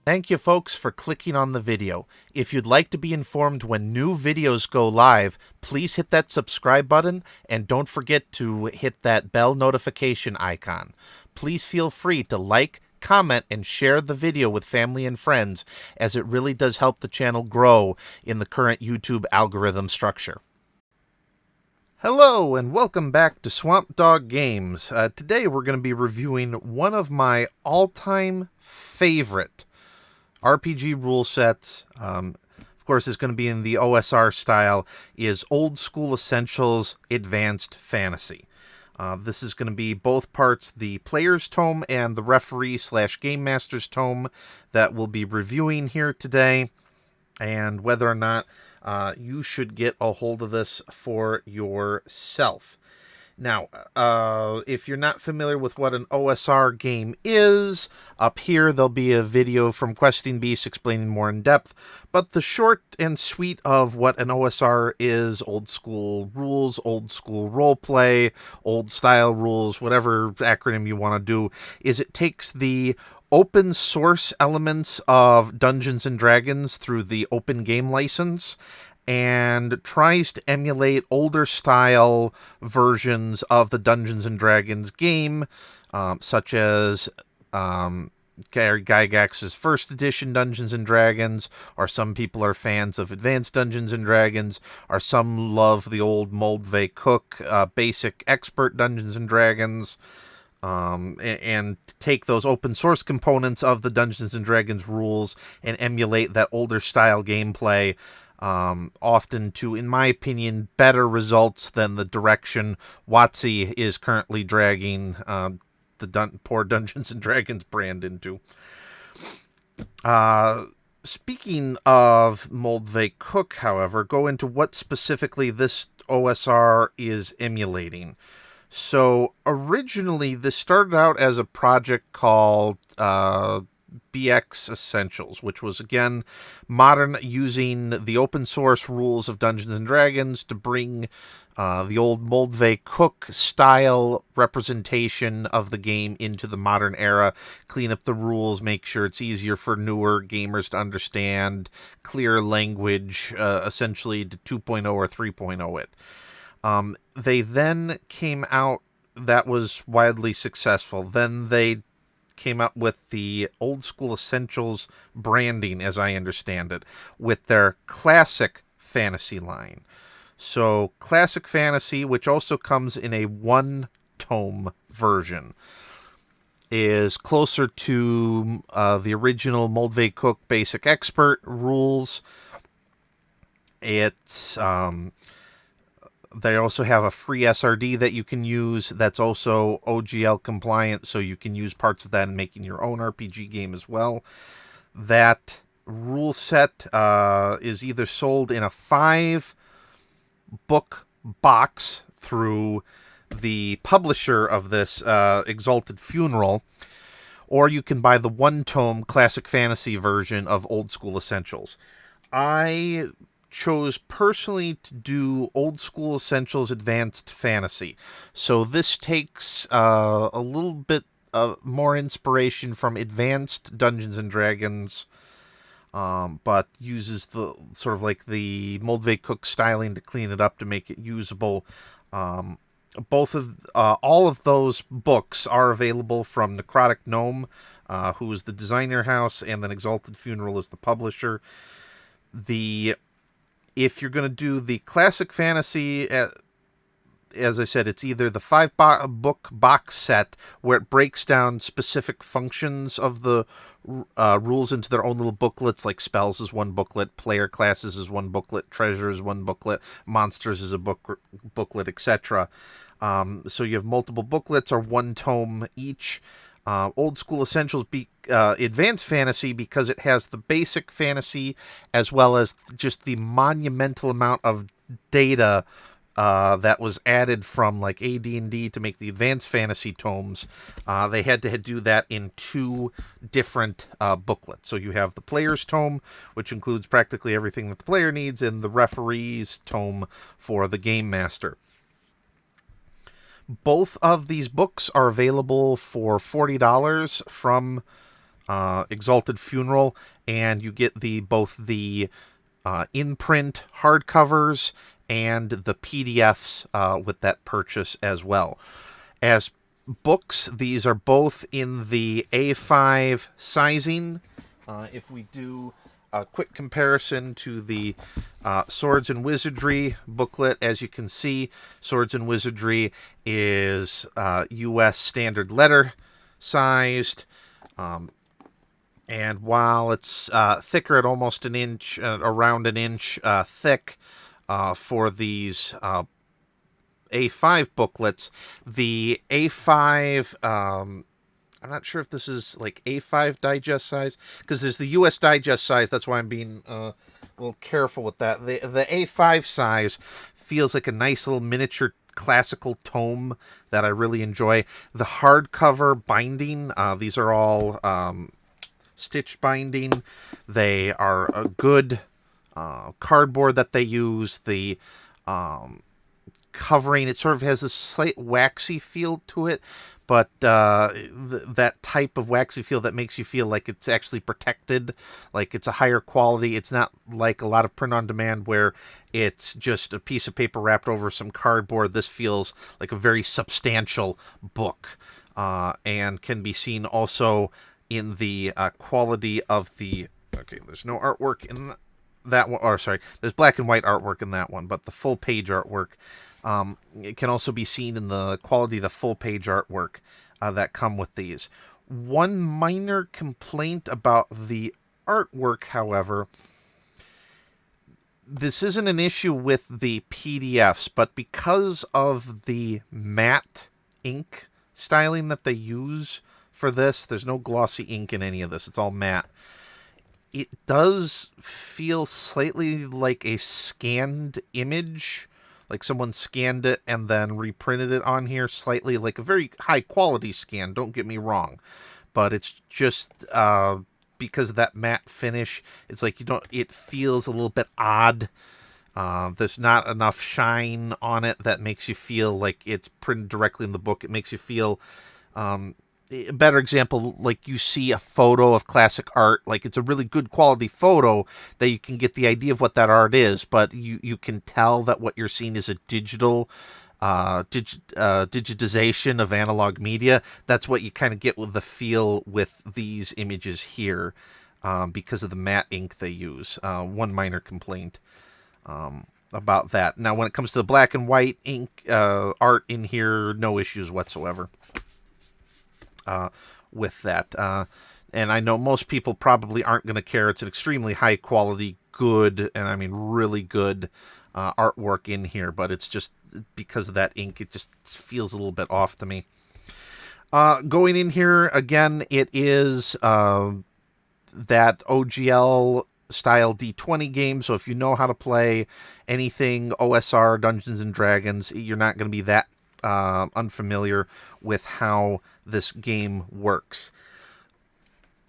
Thank you folks for clicking on the video. If you'd like to be informed when new videos go live, please hit that subscribe button and don't forget to hit that bell notification icon. Please feel free to like, comment, and share the video with family and friends, as it really does help the channel grow in the current YouTube algorithm structure. Hello and welcome back to Swamp Dog Games. Today we're going to be reviewing one of my all-time favorite RPG rule sets. Of course, it's going to be in the OSR style, is Old School Essentials Advanced Fantasy. This is going to be both parts the Player's Tome and the Referee/Game Master's Tome that we'll be reviewing here today, and whether or not you should get a hold of this for yourself. Now, if you're not familiar with what an OSR game is, up here there'll be a video from Questing Beast explaining more in depth, but the short and sweet of what an OSR is: old school rules, old school roleplay, old style rules, whatever acronym you want to do, is it takes the open source elements of Dungeons and Dragons through the open game license and tries to emulate older style versions of the Dungeons and Dragons game, such as Gary Gygax's first edition Dungeons and Dragons, or some people are fans of Advanced Dungeons and Dragons, or some love the old Moldvay Cook basic expert Dungeons and Dragons. And take those open source components of the Dungeons and Dragons rules and emulate that older style gameplay, often to, in my opinion, better results than the direction WotC is currently dragging the poor Dungeons and Dragons brand into. Speaking of Moldvay Cook, however, go into what specifically this OSR is emulating. So originally, this started out as a project called BX Essentials, which was, again, modern, using the open source rules of Dungeons and Dragons to bring the old Moldvay Cook style representation of the game into the modern era, clean up the rules, make sure it's easier for newer gamers to understand, clear language, essentially to 2.0 or 3.0 it. They then came out, that was wildly successful. Then they came out with the Old School Essentials branding, as I understand it, with their Classic Fantasy line. So Classic Fantasy, which also comes in a one-tome version, is closer to the original Moldvay Cook Basic Expert rules. It's they also have a free SRD that you can use that's also OGL compliant, so you can use parts of that in making your own RPG game as well. That rule set is either sold in a 5-book box through the publisher of this, Exalted Funeral, or you can buy the one-tome Classic Fantasy version of Old School Essentials. I chose personally to do Old School Essentials Advanced Fantasy. So this takes a little bit more inspiration from Advanced Dungeons and Dragons, but uses the sort of like the Moldvay Cook styling to clean it up to make it usable. All of those books are available from Necrotic Gnome, who is the designer house, and then Exalted Funeral is the publisher. If you're going to do the Classic Fantasy, as I said, it's either the 5-book box set where it breaks down specific functions of the rules into their own little booklets, like spells is one booklet, player classes is one booklet, treasure is one booklet, monsters is a booklet, etc. So you have multiple booklets, or one tome each. Old School Essentials Advanced Fantasy, because it has the basic fantasy as well as just the monumental amount of data that was added from like AD&D to make the Advanced Fantasy tomes. They had to do that in 2 different booklets. So you have the Player's Tome, which includes practically everything that the player needs, and the Referee's Tome for the Game Master. Both of these books are available for $40 from Exalted Funeral, and you get both the in-print hardcovers and the PDFs with that purchase as well. As books, these are both in the A5 sizing. If we do a quick comparison to the Swords and Wizardry booklet, as you can see, Swords and Wizardry is US standard letter sized. And while it's thicker at almost an inch, around an inch thick for these A5 booklets, the A5, I'm not sure if this is like A5 digest size, because there's the US digest size. That's why I'm being a little careful with that. The A5 size feels like a nice little miniature classical tome that I really enjoy. The hardcover binding, these are all stitch binding. They are a good cardboard that they use. The covering, it sort of has a slight waxy feel to it, but that type of waxy feel that makes you feel like it's actually protected, like it's a higher quality. It's not like a lot of print on demand where it's just a piece of paper wrapped over some cardboard. This feels like a very substantial book, and can be seen also in the quality of the... Okay, there's no artwork in that one. Or sorry, there's black and white artwork in that one, but the full page artwork, it can also be seen in the quality of the full page artwork that come with these. One minor complaint about the artwork, however, this isn't an issue with the PDFs, but because of the matte ink styling that they use for this, there's no glossy ink in any of this. It's all matte. It does feel slightly like a scanned image, like someone scanned it and then reprinted it on here, slightly like a very high quality scan, don't get me wrong, but it's just because of that matte finish, it's like it feels a little bit odd. There's not enough shine on it that makes you feel like it's printed directly in the book. It makes you feel a better example, like you see a photo of classic art, like it's a really good quality photo that you can get the idea of what that art is, but you can tell that what you're seeing is a digital digitization of analog media. That's what you kind of get with the feel with these images here, because of the matte ink they use. One minor complaint about that. Now, when it comes to the black and white ink art in here, no issues whatsoever with that. And I know most people probably aren't going to care. It's an extremely high quality, good, and I mean really good artwork in here, but it's just because of that ink, it just feels a little bit off to me. Going in here, again, it is that OGL style D20 game, so if you know how to play anything OSR, Dungeons and Dragons, you're not going to be that unfamiliar with how this game works.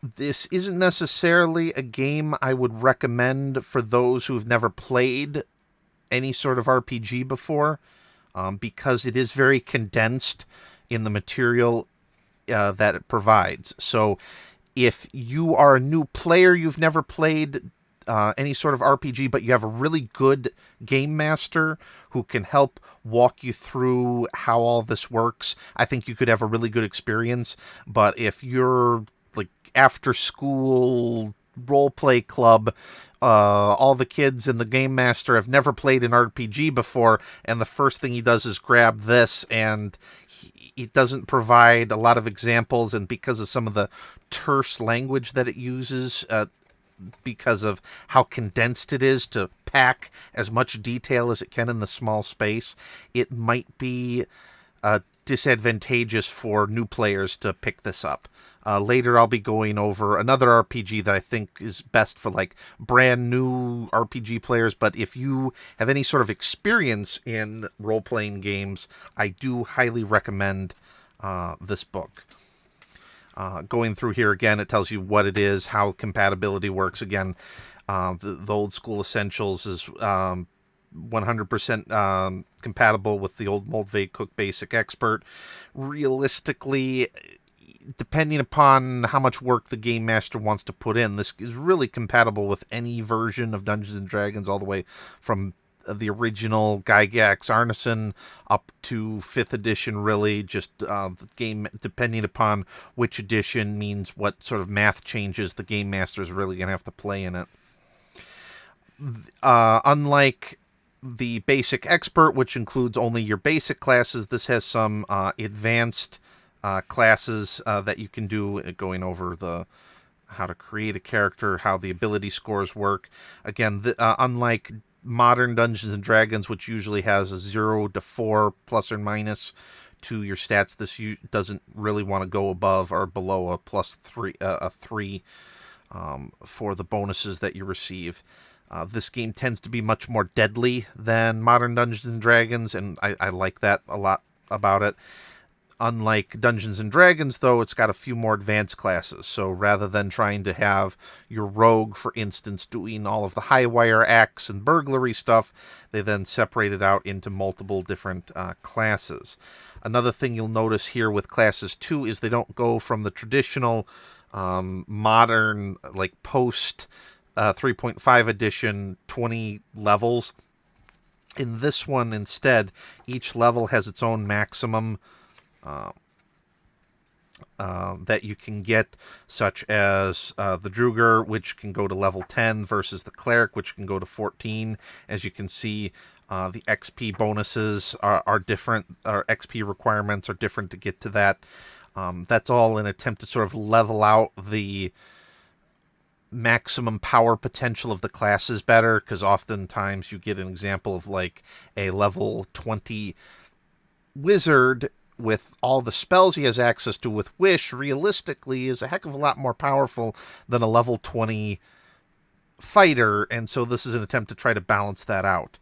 This isn't necessarily a game I would recommend for those who've never played any sort of RPG before, because it is very condensed in the material that it provides. So if you are a new player, you've never played any sort of RPG, but you have a really good game master who can help walk you through how all this works, I think you could have a really good experience. But if you're like after school role play club, all the kids and the game master have never played an RPG before, and the first thing he does is grab this, and it doesn't provide a lot of examples, and because of some of the terse language that it uses, because of how condensed it is to pack as much detail as it can in the small space, it might be disadvantageous for new players to pick this up. Later I'll be going over another RPG that I think is best for like brand new RPG players, but if you have any sort of experience in role-playing games, I do highly recommend this book. Going through here again, it tells you what it is, how compatibility works. Again, the old school essentials is 100% compatible with the old Moldvay Cook Basic Expert. Realistically, depending upon how much work the game master wants to put in, this is really compatible with any version of Dungeons and Dragons, all the way from the original Gygax Arneson up to 5th edition, really. Just the game, depending upon which edition, means what sort of math changes the game master is really going to have to play in it. Unlike the basic expert, which includes only your basic classes, this has some advanced classes that you can do, going over the how to create a character, how the ability scores work. Again, unlike modern Dungeons and Dragons, which usually has a 0 to 4 plus or minus to your stats, this doesn't really want to go above or below a +3, a 3 for the bonuses that you receive. This game tends to be much more deadly than modern Dungeons and Dragons, and I like that a lot about it. Unlike Dungeons and Dragons, though, it's got a few more advanced classes. So rather than trying to have your rogue, for instance, doing all of the high wire acts and burglary stuff, they then separate it out into multiple different classes. Another thing you'll notice here with classes, too, is they don't go from the traditional modern, like post 3.5 edition 20 levels. In this one, instead, each level has its own maximum that you can get, such as the Druger, which can go to level 10, versus the Cleric, which can go to 14. As you can see, the XP bonuses are different, or XP requirements are different to get to that. That's all in an attempt to sort of level out the maximum power potential of the classes better, because oftentimes you get an example of like a level 20 wizard with all the spells he has access to with Wish, realistically is a heck of a lot more powerful than a level 20 fighter, and so this is an attempt to try to balance that out.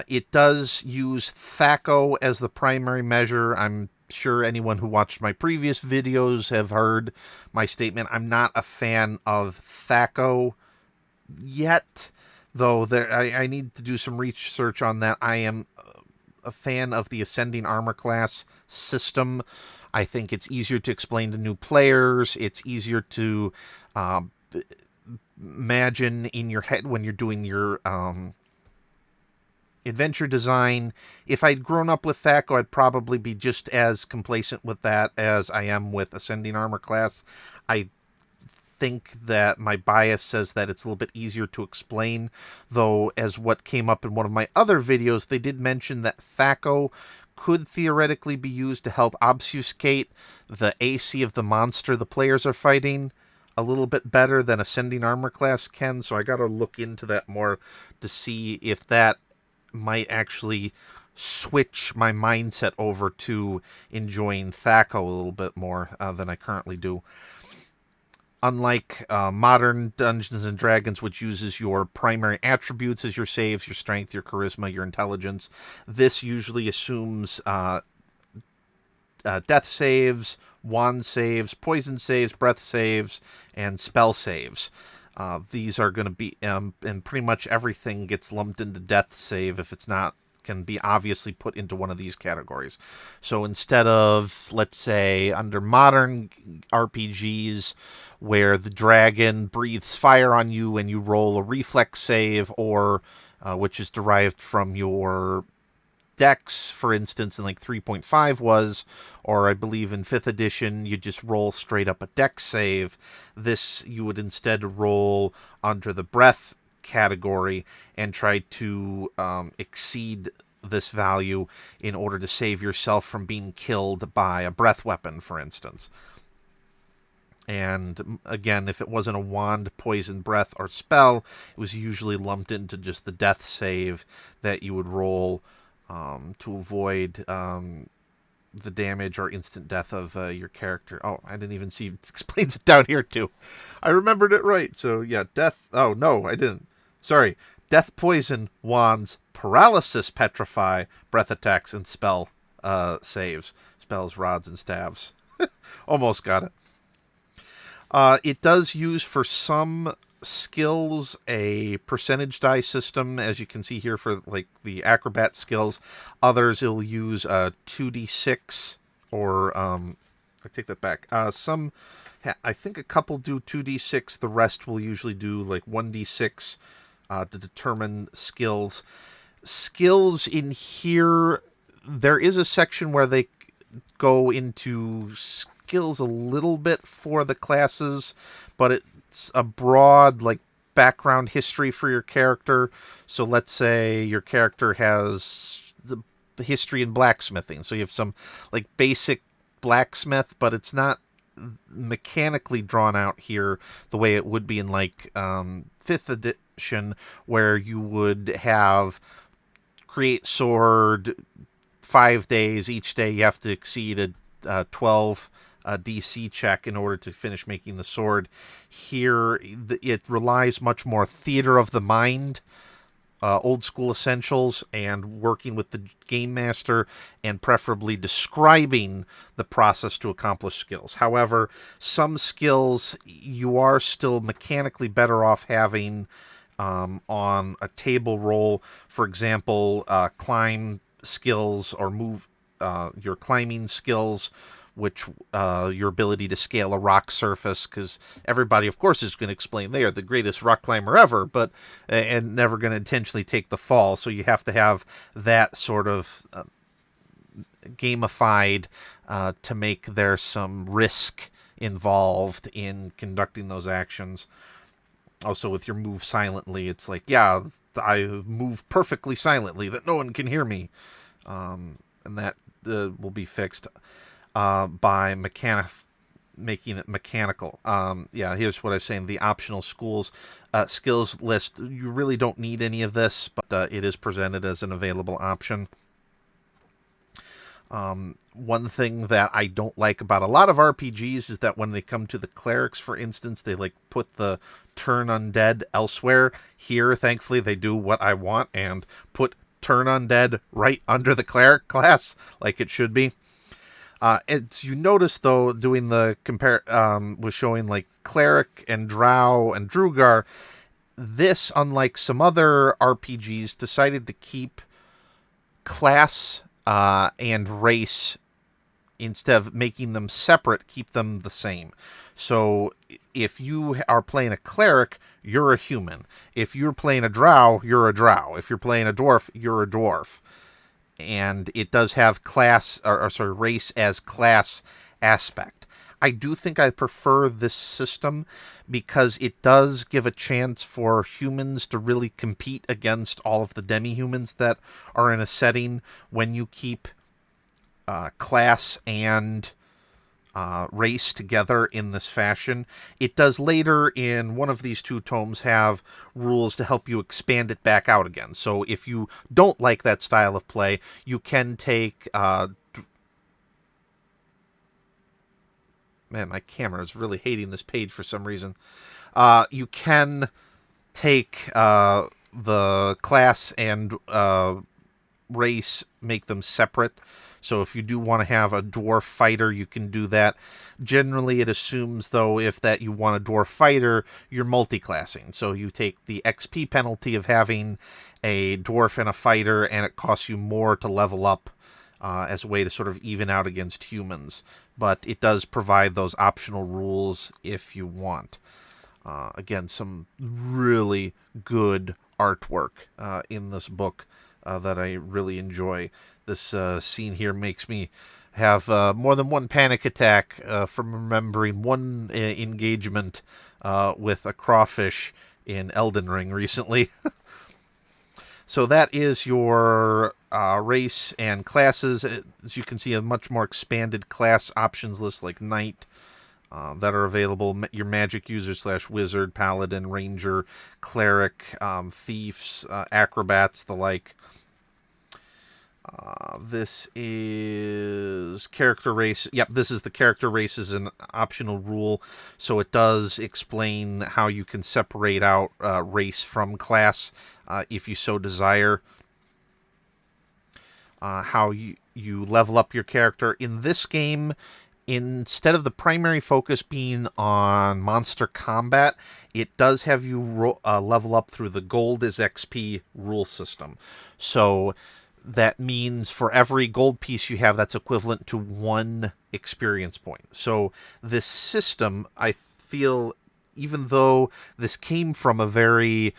It does use THAC0 as the primary measure. I'm sure anyone who watched my previous videos have heard my statement. I'm not a fan of THAC0 yet, though I need to do some research on that. I am a fan of the Ascending Armor class system. I think it's easier to explain to new players. It's easier to imagine in your head when you're doing your adventure design. If I'd grown up with THAC0, I'd probably be just as complacent with that as I am with Ascending Armor class. I think that my bias says that it's a little bit easier to explain, though as what came up in one of my other videos, they did mention that THAC0 could theoretically be used to help obfuscate the AC of the monster the players are fighting a little bit better than Ascending Armor class can, so I gotta look into that more to see if that might actually switch my mindset over to enjoying THAC0 a little bit more than I currently do. Unlike modern Dungeons and Dragons, which uses your primary attributes as your saves, your strength, your charisma, your intelligence, this usually assumes death saves, wand saves, poison saves, breath saves, and spell saves. These are going to be, and pretty much everything gets lumped into death save if it's not, can be obviously put into one of these categories. So instead of, let's say, under modern RPGs, where the dragon breathes fire on you and you roll a reflex save, or which is derived from your dex, for instance, in like 3.5 was, or I believe in 5th edition, you just roll straight up a dex save. This, you would instead roll under the breath category and try to exceed this value in order to save yourself from being killed by a breath weapon, for instance. And again, if it wasn't a wand, poison, breath, or spell, it was usually lumped into just the death save that you would roll to avoid the damage or instant death of your character. Oh, I didn't even see, it explains it down here too. I remembered it right. So yeah, death. Oh, no, I didn't. Sorry. Death, poison, wands, paralysis, petrify, breath attacks, and spell saves. Spells, rods, and staves. Almost got it. It does use, for some skills, a percentage die system, as you can see here for like the acrobat skills. Others, it'll use a 2d6 or I take that back. I think a couple do 2d6. The rest will usually do like 1d6 to determine skills. Skills in here, there is a section where they go into skills a little bit for the classes, but it's a broad like background history for your character. So let's say your character has the history in blacksmithing, so you have some like basic blacksmith, but it's not mechanically drawn out here the way it would be in like 5th edition, where you would have create sword 5 days. Each day you have to exceed a 12 DC check in order to finish making the sword. Here it relies much more theater of the mind, old school essentials, and working with the game master, and preferably describing the process to accomplish skills. However, some skills you are still mechanically better off having on a table roll. For example, climb skills or move your climbing skills, which your ability to scale a rock surface, because everybody, of course, is going to explain they are the greatest rock climber ever, but and never going to intentionally take the fall. So you have to have that sort of gamified to make there some risk involved in conducting those actions. Also, with your move silently, it's like, yeah, I move perfectly silently that no one can hear me. And that will be fixed by making it mechanical. Yeah, here's what I was saying. The optional skills list, you really don't need any of this, but it is presented as an available option. One thing that I don't like about a lot of RPGs is that when they come to the clerics, for instance, they like put the turn undead elsewhere. Here, thankfully, they do what I want and put turn undead right under the cleric class, like it should be. It's, you notice though, doing the was showing like cleric and drow and drugar. This, unlike some other RPGs, decided to keep class and race, instead of making them separate, keep them the same. So if you are playing a cleric, you're a human. If you're playing a drow, you're a drow. If you're playing a dwarf, you're a dwarf. And it does have class, or race as class aspect. I do think I prefer this system because it does give a chance for humans to really compete against all of the demi-humans that are in a setting when you keep class and race together in this fashion. It does later in one of these two tomes have rules to help you expand it back out again. So if you don't like that style of play, you can take... Man, my camera is really hating this page for some reason. You can take the class and race, make them separate. So if you do want to have a dwarf fighter, you can do that. Generally, it assumes, though, if that you want a dwarf fighter, you're multi-classing. So you take the XP penalty of having a dwarf and a fighter, and it costs you more to level up as a way to sort of even out against humans. But it does provide those optional rules if you want. Again, some really good artwork in this book that I really enjoy. This scene here makes me have more than one panic attack from remembering one engagement with a crawfish in Elden Ring recently. So that is your race and classes. As you can see, a much more expanded class options list like Knight that are available. Your magic user / wizard, paladin, ranger, cleric, thieves, acrobats, the like. This is character race. Yep, this is the character race is an optional rule, so it does explain how you can separate out race from class if you so desire. How you level up your character. In this game, instead of the primary focus being on monster combat, it does have you level up through the gold is XP rule system. So that means for every gold piece you have, that's equivalent to 1 experience point. So this system, I feel, even though this came from a very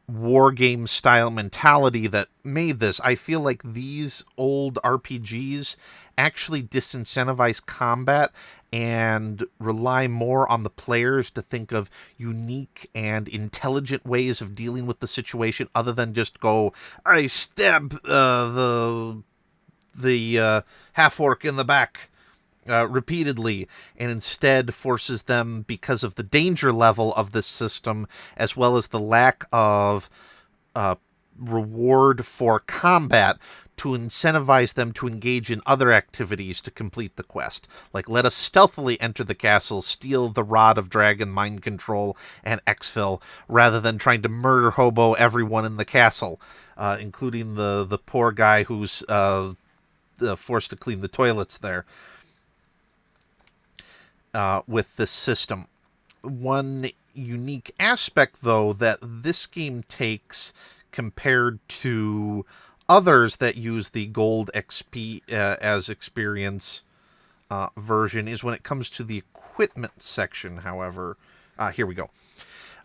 war game style mentality that made this, I feel like these old RPGs actually disincentivize combat and rely more on the players to think of unique and intelligent ways of dealing with the situation, other than just go, I stab the half orc in the back repeatedly, and instead forces them, because of the danger level of this system, as well as the lack of reward for combat, to incentivize them to engage in other activities to complete the quest. Like, let us stealthily enter the castle, steal the Rod of Dragon mind control and exfil, rather than trying to murder hobo everyone in the castle, including the poor guy who's forced to clean the toilets there. With this system. One unique aspect, though, that this game takes compared to others that use the gold XP as experience version, is when it comes to the equipment section, however. Here we go.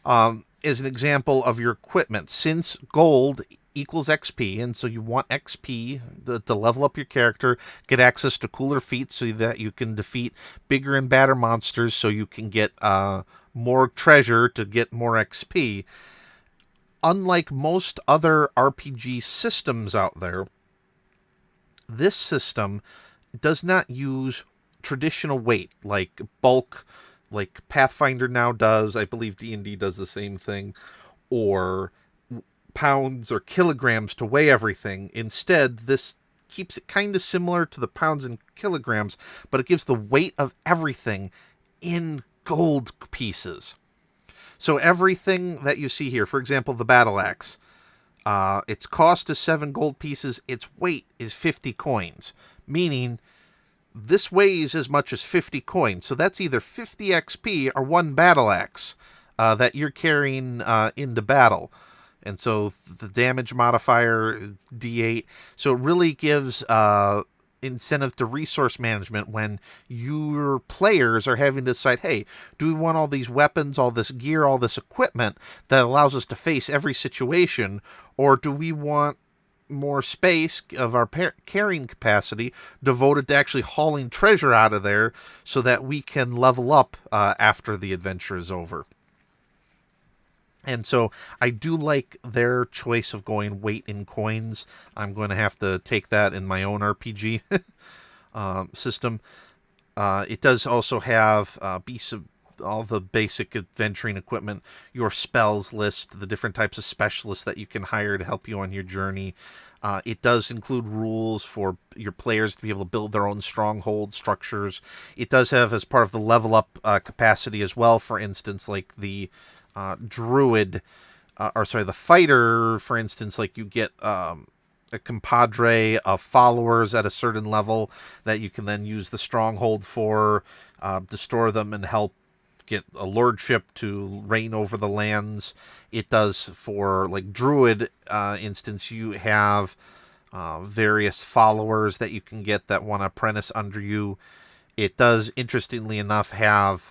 As an example of your equipment, since gold equals XP, and so you want XP to level up your character, get access to cooler feats so that you can defeat bigger and badder monsters, so you can get more treasure to get more XP. Unlike most other RPG systems out there, this system does not use traditional weight like bulk, like Pathfinder now does. I believe D&D does the same thing, or pounds or kilograms to weigh everything. Instead, this keeps it kind of similar to the pounds and kilograms, but it gives the weight of everything in gold pieces. So everything that you see here, for example, the battle axe, its cost is 7 gold pieces, its weight is 50 coins, meaning this weighs as much as 50 coins. So that's either 50 XP or 1 battle axe that you're carrying into battle. And so the damage modifier, D8. So it really gives incentive to resource management when your players are having to decide, hey, do we want all these weapons, all this gear, all this equipment that allows us to face every situation, or do we want more space of our carrying capacity devoted to actually hauling treasure out of there so that we can level up after the adventure is over? And so I do like their choice of going weight in coins. I'm going to have to take that in my own RPG system. It does also have all the basic adventuring equipment, your spells list, the different types of specialists that you can hire to help you on your journey. It does include rules for your players to be able to build their own stronghold structures. It does have, as part of the level up capacity as well, for instance, like the druid, the fighter, for instance, like you get a compadre of followers at a certain level that you can then use the stronghold for, to store them and help get a lordship to reign over the lands. It does for, like, druid instance, you have various followers that you can get that want to apprentice under you. It does, interestingly enough, have,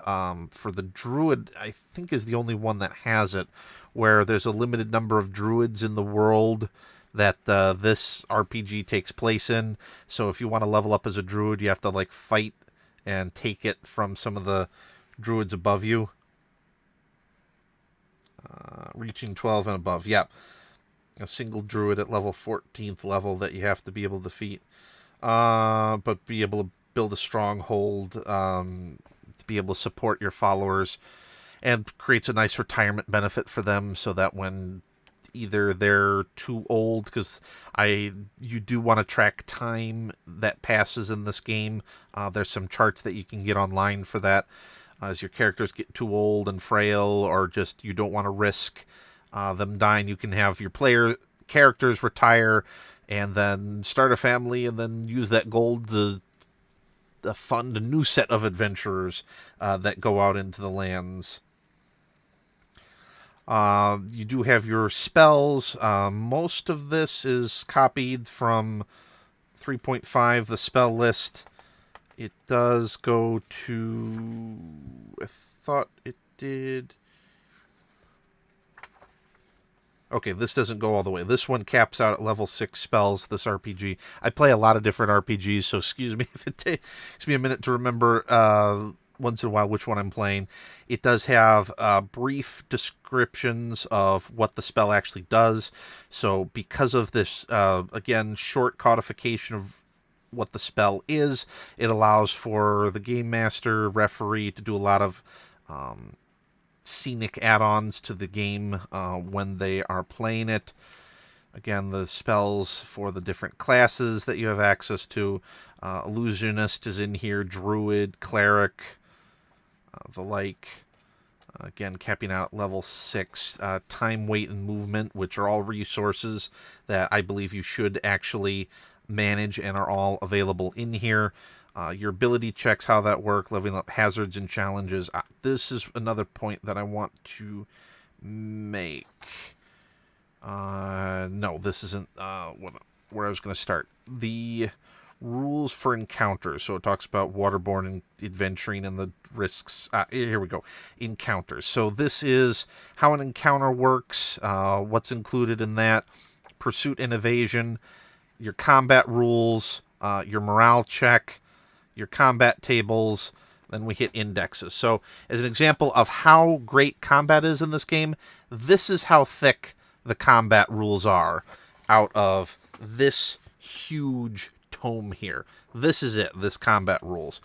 for the druid, I think is the only one that has it, where there's a limited number of druids in the world that this RPG takes place in. So if you want to level up as a druid, you have to, like, fight and take it from some of the druids above you. Reaching 12 and above, yeah. A single druid at level 14th level that you have to be able to defeat. But be able to build a stronghold to be able to support your followers, and creates a nice retirement benefit for them, so that when either they're too old, because you do want to track time that passes in this game. There's some charts that you can get online for that. As your characters get too old and frail, or just you don't want to risk them dying, you can have your characters retire and then start a family, and then use that gold to fund a new set of adventurers that go out into the lands. You do have your spells. Most of this is copied from 3.5, the spell list. It does go to... I thought it did... Okay, this doesn't go all the way. This one caps out at level 6 spells, this RPG. I play a lot of different RPGs, so excuse me if it takes me a minute to remember once in a while which one I'm playing. It does have brief descriptions of what the spell actually does. So because of this, again, short codification of what the spell is, it allows for the game master, referee to do a lot of scenic add-ons to the game when they are playing it. Again, the spells for the different classes that you have access to. Illusionist is in here, Druid, Cleric, the like. Again, capping out at level 6. Time, weight, and movement, which are all resources that I believe you should actually manage and are all available in here. Your ability checks, how that work, leveling up hazards and challenges. This is another point that I want to make. No, this isn't where I was going to start. The rules for encounters. So it talks about waterborne adventuring and the risks. Here we go. Encounters. So this is how an encounter works, what's included in that, pursuit and evasion, your combat rules, your morale check, your combat tables, then we hit indexes. So as an example of how great combat is in this game, this is how thick the combat rules are out of this huge tome here. This is it, this combat rules.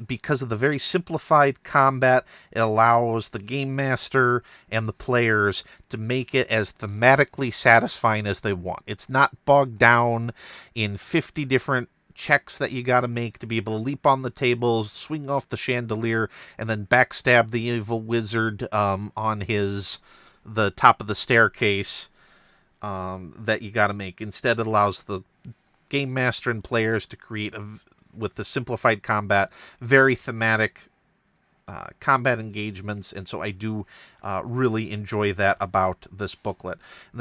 Because of the very simplified combat, it allows the game master and the players to make it as thematically satisfying as they want. It's not bogged down in 50 different checks that you got to make to be able to leap on the tables, swing off the chandelier, and then backstab the evil wizard on the top of the staircase that you got to make. Instead, it allows the game master and players to create, with the simplified combat, very thematic combat engagements, and so I do really enjoy that about this booklet. And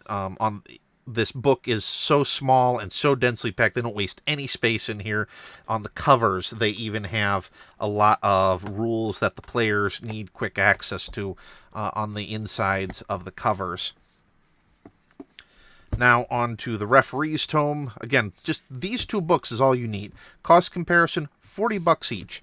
then this book is so small and so densely packed, they don't waste any space in here. On the covers, they even have a lot of rules that the players need quick access to on the insides of the covers. Now on to the referee's tome. Again, just these two books is all you need. Cost comparison, $40 each.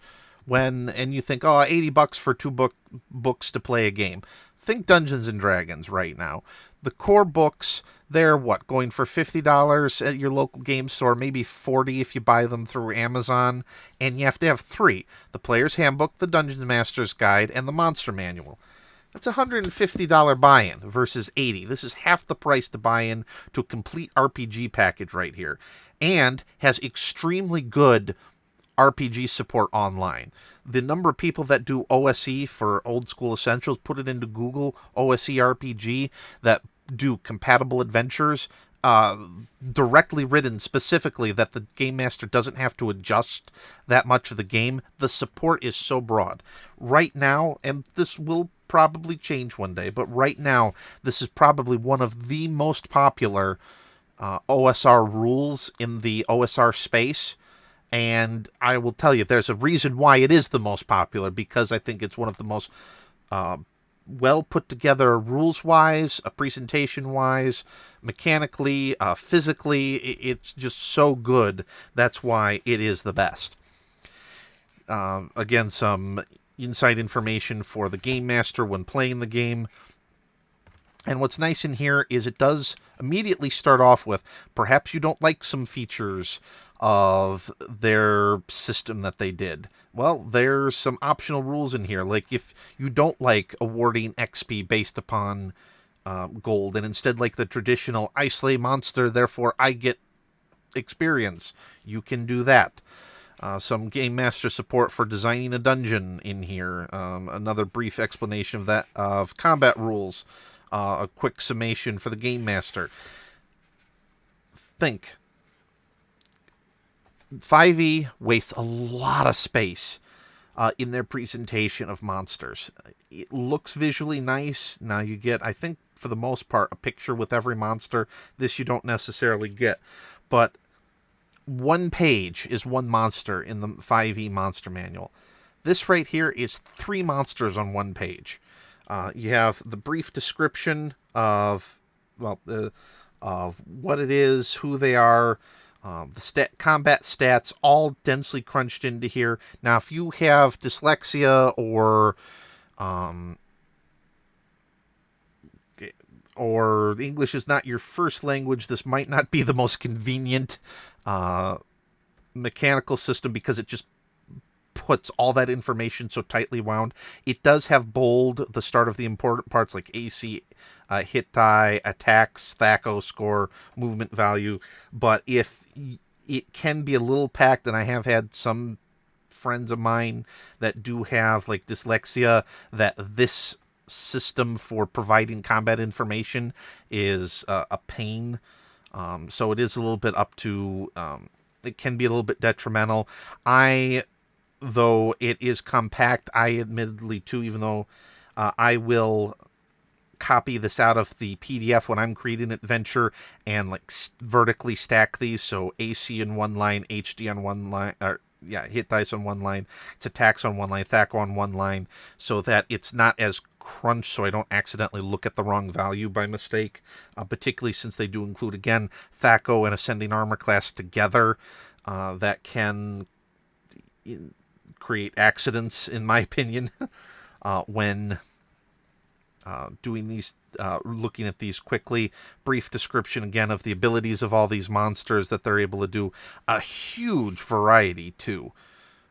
And you think, oh, $80 for two books to play a game. Think Dungeons and Dragons right now. The core books, they're going for $50 at your local game store, maybe $40 if you buy them through Amazon, and you have to have 3: the Player's Handbook, the Dungeon Master's Guide, and the Monster Manual. That's a $150 buy-in versus $80. This is half the price to buy in to a complete RPG package right here, and has extremely good RPG support online. The number of people that do OSE for Old School Essentials, put it into Google, OSE RPG, that do compatible adventures, directly written specifically that the Game Master doesn't have to adjust that much of the game. The support is so broad. Right now, and this will probably change one day, but right now, this is probably one of the most popular OSR rules in the OSR space. And I will tell you, there's a reason why it is the most popular, because I think it's one of the most well put together rules-wise, presentation-wise, mechanically, physically. It's just so good. That's why it is the best. Again, some inside information for the Game Master when playing the game. And what's nice in here is it does immediately start off with, perhaps you don't like some features of their system that they did. Well, there's some optional rules in here, like if you don't like awarding XP based upon gold, and instead like the traditional, I slay monster, therefore I get experience, you can do that. Some Game Master support for designing a dungeon in here. Another brief explanation of that, of combat rules. A quick summation for the Game Master. Think. 5e wastes a lot of space. in their presentation of monsters. It looks visually nice. Now you get, I think, for the most part, a picture with every monster. This you don't necessarily get. But one page is one monster in the 5e monster manual. This right here is 3 monsters on one page. You have the brief description of, well, of what it is, who they are, the combat stats, all densely crunched into here. Now, if you have dyslexia or English is not your first language, this might not be the most convenient mechanical system because it just puts all that information so tightly wound. It does have bold, the start of the important parts like AC, hit die, attacks, THAC0 score, movement value. But if it can be a little packed, and I have had some friends of mine that do have like dyslexia, that this system for providing combat information is a pain. So it is a little bit up to, it can be a little bit detrimental. Though it is compact, I admittedly too, even though I will copy this out of the PDF when I'm creating an adventure and like vertically stack these, so AC in one line, HD on one line, or hit dice on one line, it's attacks on one line, THAC on one line, so that it's not as crunched, so I don't accidentally look at the wrong value by mistake, particularly since they do include, again, THAC and Ascending Armor class together, that can create accidents, in my opinion, when doing these, looking at these quickly. Brief description again of the abilities of all these monsters that they're able to do. A huge variety too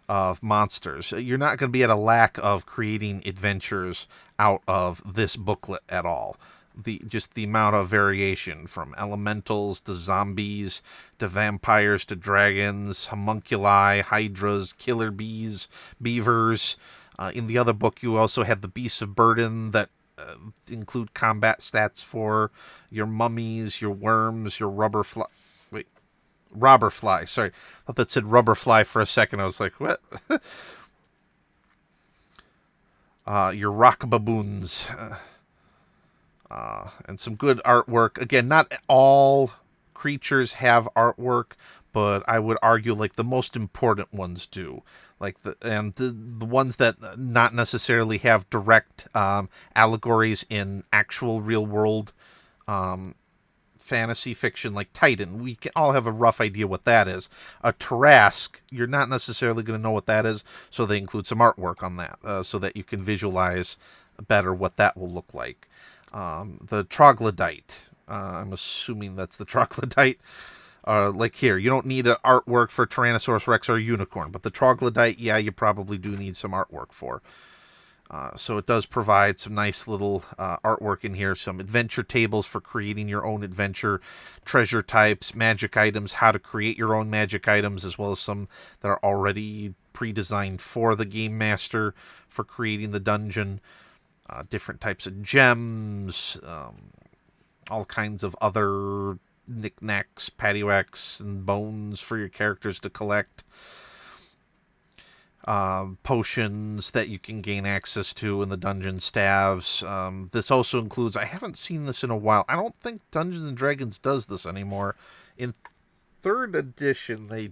of monsters. You're not going to be at a lack of creating adventures out of this booklet at all. Just the amount of variation from elementals to zombies to vampires to dragons, homunculi, hydras, killer bees, beavers. In the other book, you also have the beasts of burden that include combat stats for your mummies, your worms, your robber fly. Sorry, I thought that said rubber fly for a second. I was like, what? Your rock baboons. And some good artwork. Again, not all creatures have artwork, but I would argue like the most important ones do. Like the ones that not necessarily have direct allegories in actual real world fantasy fiction, like Titan. We can all have a rough idea what that is. A Tarask, you're not necessarily going to know what that is, so they include some artwork on that, so that you can visualize better what that will look like. The troglodyte, I'm assuming that's the troglodyte. Like here, you don't need an artwork for Tyrannosaurus Rex or a unicorn, but the troglodyte, yeah, you probably do need some artwork for. So it does provide some nice little artwork in here, some adventure tables for creating your own adventure, treasure types, magic items, how to create your own magic items, as well as some that are already pre-designed for the game master for creating the dungeon. Different types of gems, all kinds of other knickknacks, paddywhacks, and bones for your characters to collect. Potions that you can gain access to in the dungeon staves. This also includes, I haven't seen this in a while. I don't think Dungeons & Dragons does this anymore. In 3rd edition, they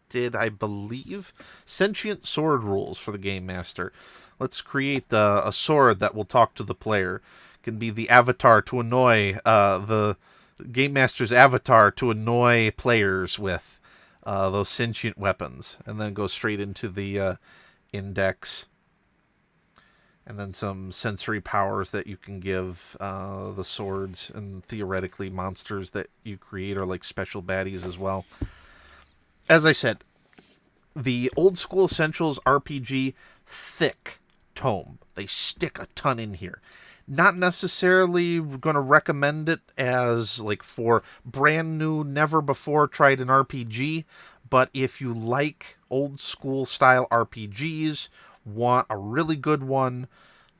did, I believe, sentient sword rules for the Game Master. Let's create a sword that will talk to the player. It can be the avatar to annoy, the Game Master's avatar to annoy players with those sentient weapons. And then go straight into the index. And then some sensory powers that you can give the swords, and theoretically monsters that you create are like special baddies as well. As I said, the Old School Essentials RPG, thick tome. They stick a ton in here. Not necessarily going to recommend it as like for brand new, never before tried an RPG, but if you like old school style RPGs, want a really good one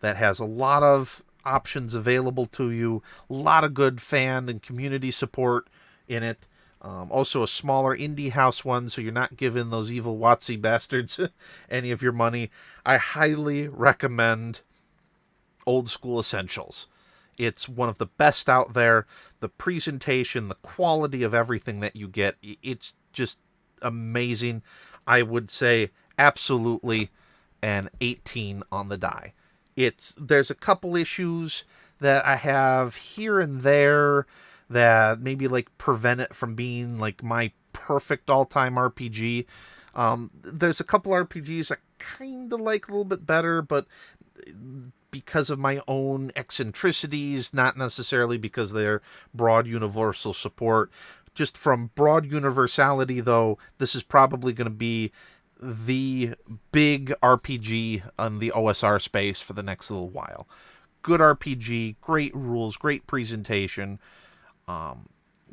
that has a lot of options available to you, a lot of good fan and community support in it, Also a smaller indie house one, so you're not giving those evil WotC bastards any of your money. I highly recommend Old School Essentials. It's one of the best out there. The presentation, the quality of everything that you get, it's just amazing. I would say absolutely an 18 on the die. There's a couple issues that I have here and there that maybe like prevent it from being like my perfect all-time RPG. There's a couple RPGs I kind of like a little bit better, but because of my own eccentricities, not necessarily because they're broad universal support. Just from broad universality, though, this is probably going to be the big RPG on the OSR space for the next little while. Good RPG, great rules, great presentation,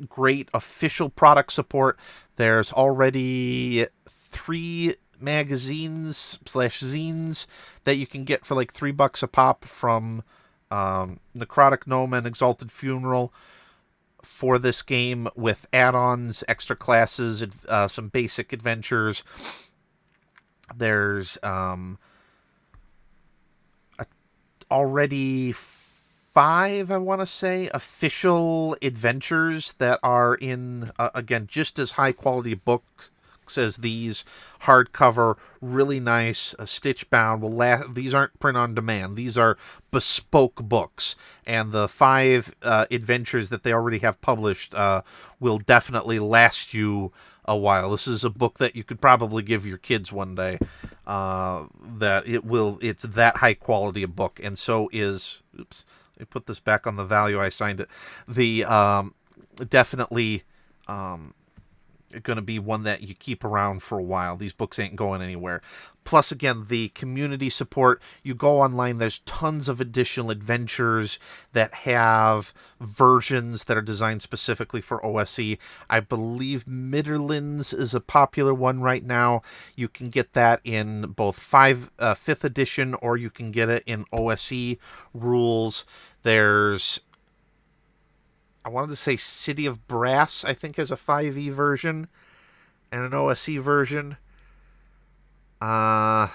great official product support. There's already 3 magazines / zines that you can get for like $3 a pop from Necrotic Gnome and Exalted Funeral for this game, with add-ons, extra classes, some basic adventures. There's already 5, I want to say, official adventures that are in, again, just as high quality books as these, hardcover, really nice, stitch bound. These aren't print on demand. These are bespoke books, and the 5 adventures that they already have published will definitely last you a while. This is a book that you could probably give your kids one day. It's that high quality a book, and so is. Oops. Let me put this back on the value I signed it. The definitely going to be one that you keep around for a while. These books ain't going anywhere. Plus, again, the community support. You go online, there's tons of additional adventures that have versions that are designed specifically for OSE. I believe Midderlands is a popular one right now. You can get that in both 5th edition, or you can get it in OSE rules. There's, I wanted to say City of Brass, I think, has a 5e version and an OSE version. I'll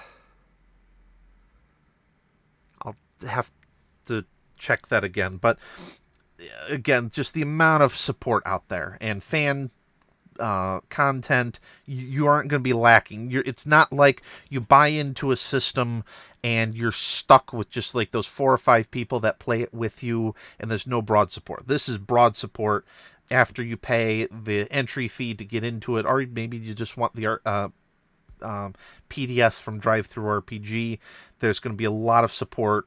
have to check that again. But again, just the amount of support out there and fan content, you aren't going to be lacking. It's not like you buy into a system and you're stuck with just like those 4 or 5 people that play it with you, and there's no broad support. This is broad support after you pay the entry fee to get into it, or maybe you just want the PDFs from Drive-Thru RPG. There's going to be a lot of support,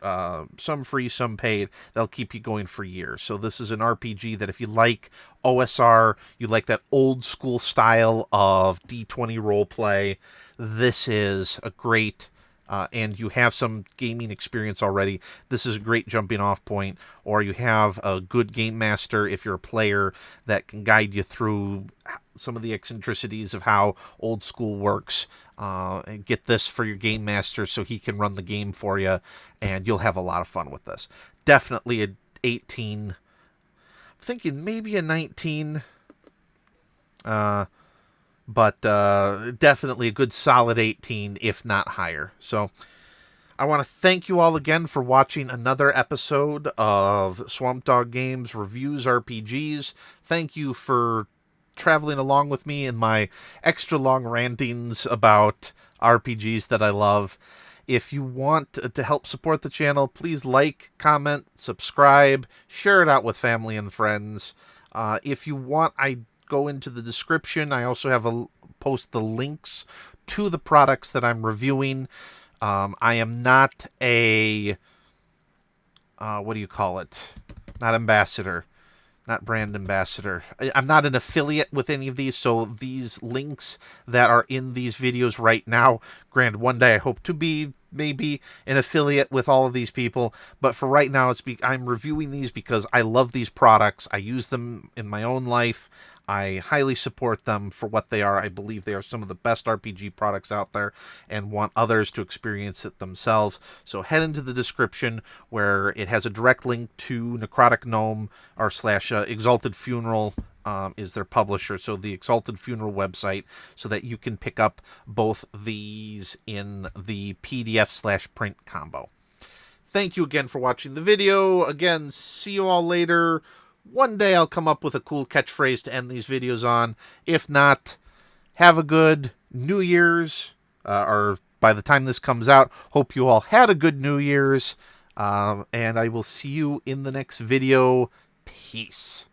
some free, some paid. They'll keep you going for years. So this is an RPG that if you like OSR, you like that old school style of D20 roleplay, this is a great, and you have some gaming experience already, this is a great jumping off point. Or you have a good game master if you're a player that can guide you through some of the eccentricities of how old school works. And get this for your game master so he can run the game for you, and you'll have a lot of fun with this. Definitely a 18. I'm thinking maybe a 19. But definitely a good solid 18, if not higher. So I want to thank you all again for watching another episode of Swamp Dog Games Reviews RPGs. Thank you for traveling along with me in my extra long rantings about RPGs that I love. If you want to help support the channel, please like, comment, subscribe, share it out with family and friends. If you want, I go into the description. I also have post the links to the products that I'm reviewing. I am not a what do you call it? Not ambassador. Not brand ambassador. I'm not an affiliate with any of these, so these links that are in these videos right now, granted, one day I hope to be maybe an affiliate with all of these people, but for right now, I'm reviewing these because I love these products. I use them in my own life. I highly support them for what they are. I believe they are some of the best RPG products out there and want others to experience it themselves. So head into the description where it has a direct link to Necrotic Gnome or / Exalted Funeral is their publisher, so the Exalted Funeral website, so that you can pick up both these in the PDF/print combo. Thank you again for watching the video. Again, see you all later. One day I'll come up with a cool catchphrase to end these videos on. If not, have a good New Year's, or by the time this comes out, hope you all had a good New Year's, and I will see you in the next video. Peace.